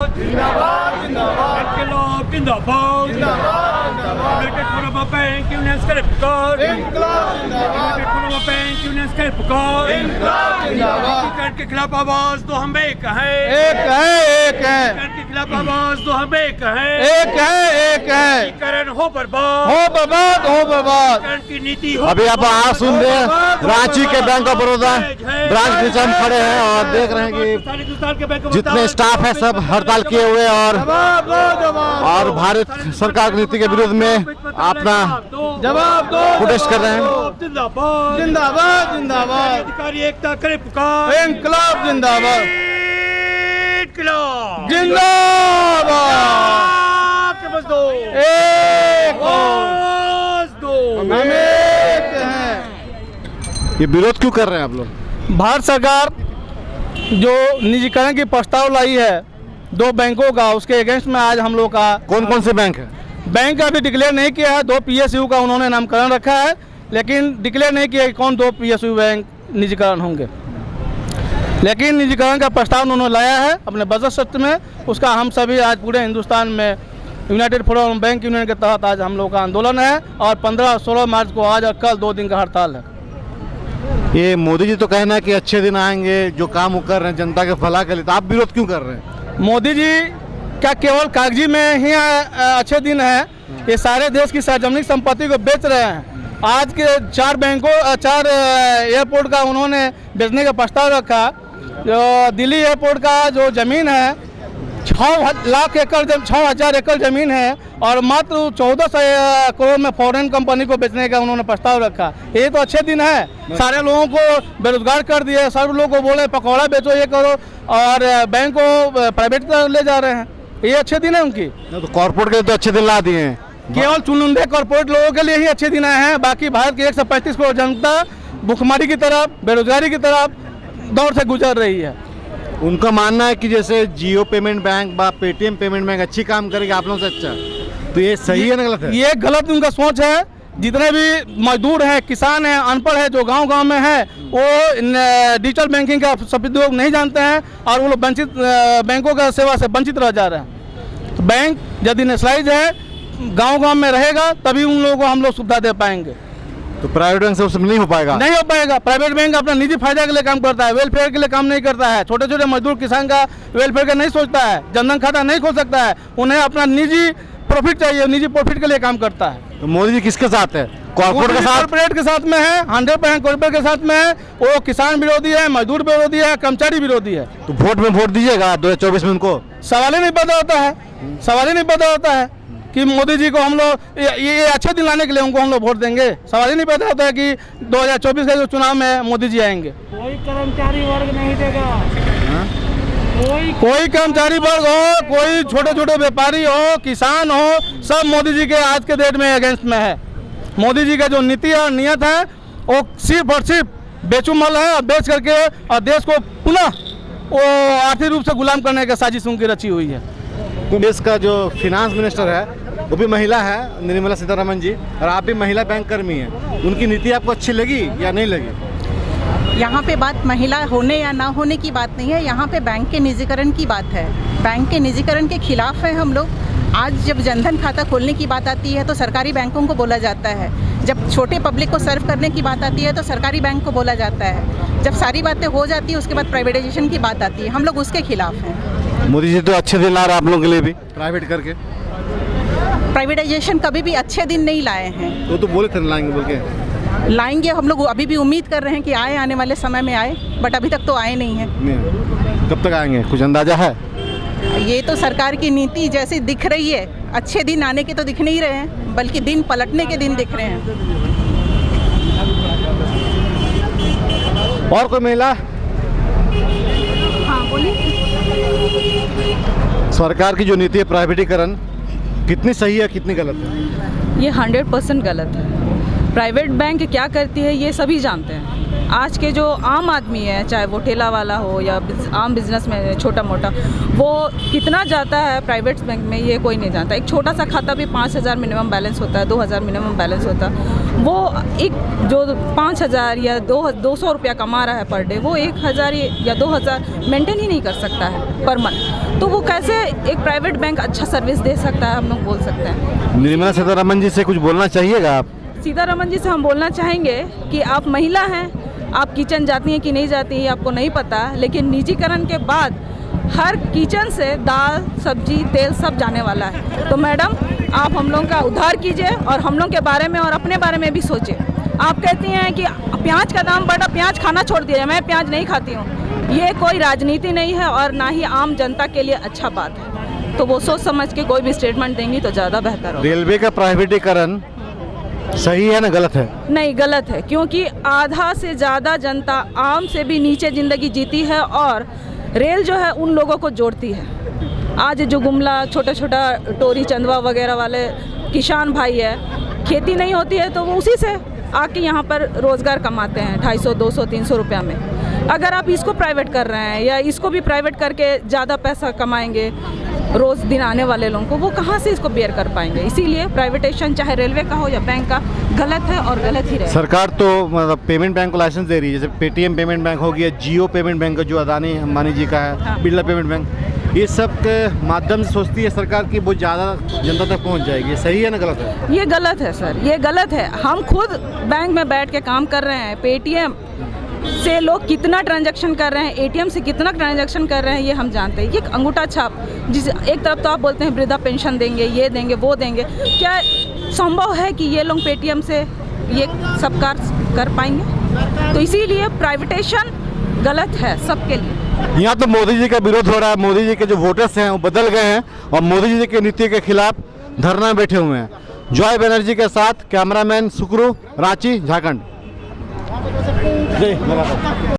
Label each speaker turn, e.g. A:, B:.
A: जिंदाबाद जिंदाबाद
B: इनकलाब जिंदाबाद United forum of bank unions करे पुकार
A: इंकलाब जिंदाबाद
B: United forum of bank unions करे पुकार
A: इंकलाब जिंदाबाद
B: एकीकरण के खिलाफ आवाज तो हम एक है
A: एक है
B: एकीकरण के खिलाफ आवाज तो हम एक है
A: एकीकरण
B: हो बर्बाद
A: हो बर्बाद
B: एकीकरण की नीति हो
C: अभी आप आवाज सुन रहे हैं रांची के बैंक ऑफ बड़ौदा ब्रांच नीचे हम खड़े हैं और देख रहे हैं कि जितने स्टाफ है सब हड़ताल किए हुए और भारत सरकार की नीति के विरुद्ध में अपना
A: जवाब दो
C: प्रोटेस्ट कर रहे हैं।
B: जिंदाबाद
A: जिंदाबाद जिंदाबाद
B: अधिकारी एकता करे पुकार
A: इंकलाब जिंदाबाद
B: इनकलाब
A: जिंदाबाद
B: के बस दो
A: एक
B: आवाज दो
A: हम एक हैं।
C: ये विरोध क्यों कर रहे हैं आप लोग?
A: भारत सरकार जो निजीकरण की प्रस्ताव लाई है दो बैंकों का, उसके अगेंस्ट में आज हम लोग का
C: कौन कौन से बैंक है?
A: बैंक अभी डिक्लेयर नहीं किया है। 2 PSU का उन्होंने नामकरण रखा है, लेकिन डिक्लेयर नहीं किया कि कौन 2 PSU बैंक निजीकरण होंगे। लेकिन निजीकरण का प्रस्ताव उन्होंने लाया है अपने बजट सत्र में। उसका हम सभी आज पूरे हिंदुस्तान में यूनाइटेड फोरम बैंक यूनियन के तहत आज हम लोग का आंदोलन है और 15 और 16 मार्च को आज और कल 2 दिन का हड़ताल है।
C: ये मोदी जी तो कहना है कि अच्छे दिन आएंगे, जो काम वो कर रहे हैं जनता के भला के लिए, तो आप विरोध क्यों कर रहे हैं?
A: मोदी जी क्या केवल कागजी में ही अच्छे दिन है? ये सारे देश की सार्वजनिक संपत्ति को बेच रहे हैं। आज के 4 एयरपोर्ट का उन्होंने बेचने का प्रस्ताव रखा। जो दिल्ली एयरपोर्ट का जो ज़मीन है 6,000 एकड़ ज़मीन है और मात्र 1400 करोड़ में फॉरेन कंपनी को बेचने का उन्होंने प्रस्ताव रखा। ये तो अच्छे दिन है। सारे लोगों को बेरोजगार कर दिए, सब लोगों को बोले पकौड़ा बेचो ये करो और बैंक को प्राइवेट तरफ ले जा रहे हैं। ये अच्छे दिन है उनकी?
C: तो कॉर्पोरेट के लिए तो अच्छे दिन ला दिए हैं।
A: केवल चुनिंदे कॉर्पोरेट लोगों के लिए ही अच्छे दिन आए हैं। बाकी भारत की 135 करोड़ जनता भुखमरी की तरफ, बेरोजगारी की तरफ दौर से गुजर रही है।
C: उनका मानना है कि जैसे जियो पेमेंट बैंक व पेटीएम पेमेंट बैंक अच्छी काम करेगी आप लोगों से अच्छा, तो ये सही है ना गलत है?
A: ये गलत उनका सोच है। जितने भी मजदूर हैं, किसान हैं, अनपढ़ है, जो गांव में है, वो डिजिटल बैंकिंग का सदुपयोग नहीं जानते हैं और वो लोग वंचित बैंकों का सेवा से वंचित रह जा रहे हैं। तो बैंक यदि नेशनलाइज है, गांव में रहेगा, तभी उन लोगों को हम लोग सुविधा दे पाएंगे।
C: तो प्राइवेट बैंक से उस नहीं हो पाएगा?
A: नहीं हो पाएगा। प्राइवेट बैंक अपना निजी फायदा के लिए काम करता है, वेलफेयर के लिए काम नहीं करता है। छोटे छोटे मजदूर किसान का वेलफेयर का नहीं सोचता है, जनधन खाता नहीं खोल सकता है। उन्हें अपना निजी प्रॉफिट चाहिए, निजी प्रॉफिट के लिए काम करता है।
C: तो मोदी जी किसके साथ है? कॉर्पोरेट के साथ?
A: कॉर्पोरेट के साथ में है, 100% कॉर्पोरेट के साथ में है। वो किसान विरोधी है, मजदूर विरोधी है, कर्मचारी विरोधी है।
C: तो वोट में वोट दीजिएगा 2024 में उनको?
A: सवाल ही नहीं पैदा होता है, सवाल ही नहीं पैदा होता है कि मोदी जी को हम लोग ये अच्छे दिन लाने के लिए उनको हम लोग वोट देंगे। सवाल ही नहीं पैदा होता है कि 2024 का जो चुनाव में मोदी जी आएंगे।
B: कोई कर्मचारी वर्ग नहीं देगा।
A: कोई कर्मचारी वर्ग हो, कोई छोटे छोटे व्यापारी हो, किसान हो, सब मोदी जी के आज के डेट में अगेंस्ट में है। मोदी जी का जो नीति और नियत है वो सिर्फ और सिर्फ बेचुमल है और बेच करके और देश को पुनः वो आर्थिक रूप से गुलाम करने की साजिश उनकी रची हुई है।
C: देश का जो फिनांस मिनिस्टर है वो भी महिला है, निर्मला सीतारमण जी, और आप भी महिला बैंक कर्मी हैं। उनकी नीति आपको अच्छी लगी या नहीं लगी?
D: यहाँ पे बात महिला होने या ना होने की बात नहीं है, यहाँ पे बैंक के निजीकरण की बात है। बैंक के निजीकरण के खिलाफ है हम लोग। आज जब जनधन खाता खोलने की बात आती है तो सरकारी बैंकों को बोला जाता है। जब छोटे पब्लिक को सर्व करने की बात आती है तो सरकारी बैंक को बोला जाता है। जब सारी बातें हो जाती है उसके बाद प्राइवेटाइजेशन की बात आती है, हम लोग उसके खिलाफ हैं।
C: मोदी जी तो अच्छे दिन ला रहे हैं आप लोगों के लिए भी प्राइवेट करके।
D: प्राइवेटाइजेशन कभी भी अच्छे दिन नहीं लाए हैं।
C: तो बोले थे लाएंगे बोल के।
D: लाएंगे, हम लोग अभी भी उम्मीद कर रहे हैं कि आए, आने वाले समय में आए, बट अभी तक तो आए नहीं हैं।
C: कब तक आएंगे कुछ अंदाजा है?
D: ये तो सरकार की नीति जैसी दिख रही है, अच्छे दिन आने के तो दिख नहीं रहे हैं, बल्कि दिन पलटने के दिन दिख रहे हैं।
C: और कोई महिला?
D: हाँ बोलिए।
C: सरकार की जो नीति है प्राइवेटीकरण, कितनी सही है कितनी गलत है?
E: ये 100% गलत है। प्राइवेट बैंक क्या करती है ये सभी जानते हैं। आज के जो आम आदमी है, चाहे वो ठेला वाला हो या आम बिजनेस में छोटा मोटा, वो कितना जाता है प्राइवेट बैंक में ये कोई नहीं जानता। एक छोटा सा खाता भी 5,000 मिनिमम बैलेंस होता है, 2,000 मिनिमम बैलेंस होता है। वो एक जो 5,000 या 200 रुपया कमा रहा है पर डे, वो 1,000 या 2,000 मेंटेन ही नहीं कर सकता है पर मंथ। तो वो कैसे एक प्राइवेट बैंक अच्छा सर्विस दे सकता है, हम लोग बोल सकते हैं।
C: निर्मला सीतारमण जी से कुछ बोलना चाहिएगा आप?
E: सीतारमण जी से हम बोलना चाहेंगे कि आप महिला हैं, आप किचन जाती हैं कि नहीं जाती हैं आपको नहीं पता, लेकिन निजीकरण के बाद हर किचन से दाल सब्जी तेल सब जाने वाला है। तो मैडम आप हम लोग का उद्धार कीजिए और हम लोग के बारे में और अपने बारे में भी सोचिए। आप कहती हैं कि प्याज का दाम बढ़ा, प्याज खाना छोड़ दिया, मैं प्याज नहीं खाती हूँ, ये कोई राजनीति नहीं है और ना ही आम जनता के लिए अच्छा बात है। तो वो सोच समझ के कोई भी स्टेटमेंट देंगी तो ज़्यादा बेहतर होगा।
C: रेलवे का प्राइवेटीकरण सही है ना गलत है?
E: नहीं, गलत है, क्योंकि आधा से ज़्यादा जनता आम से भी नीचे ज़िंदगी जीती है और रेल जो है उन लोगों को जोड़ती है। आज जो गुमला छोटा छोटा टोरी चंदवा वगैरह वाले किसान भाई है, खेती नहीं होती है तो वो उसी से आके यहाँ पर रोज़गार कमाते हैं 250, 200, 300 रुपया में। अगर आप इसको प्राइवेट कर रहे हैं या इसको भी प्राइवेट करके ज़्यादा पैसा कमाएंगे रोज़ दिन आने वाले लोगों को, वो कहाँ से इसको बेयर कर पाएंगे। इसीलिए प्राइवेटेशन चाहे रेलवे का हो या बैंक का गलत है और गलत ही रहेगा।
C: सरकार तो मतलब पेमेंट बैंक को लाइसेंस दे रही है, जैसे पेटीएम पेमेंट बैंक हो गया, जियो पेमेंट बैंक जो अदानी अंबानी जी का है,
E: हाँ।
C: बिरला पेमेंट बैंक, ये सब के माध्यम से सोचती है सरकार की वो ज़्यादा जनता तक पहुंच जाएगी। सही है ना गलत है?
E: ये गलत है सर, ये गलत है। हम खुद बैंक में बैठ के काम कर रहे हैं, पेटीएम से लोग कितना ट्रांजैक्शन कर रहे हैं, एटीएम से कितना ट्रांजैक्शन कर रहे हैं, ये हम जानते हैं। ये अंगूठा छाप, जिस एक तरफ तो आप बोलते हैं वृद्धा पेंशन देंगे, ये देंगे, वो देंगे, क्या संभव है कि ये लोग पेटीएम से ये सब कार्य कर पाएंगे? तो इसीलिए प्राइवेटेशन गलत है सबके लिए।
C: यहाँ तो मोदी जी का विरोध हो रहा है, मोदी जी के जो वोटर्स हैं वो बदल गए हैं और मोदी जी के नीति के खिलाफ धरना में बैठे हुए हैं। जॉय बनर्जी के साथ कैमरामैन सुक्रू, रांची, झारखंड।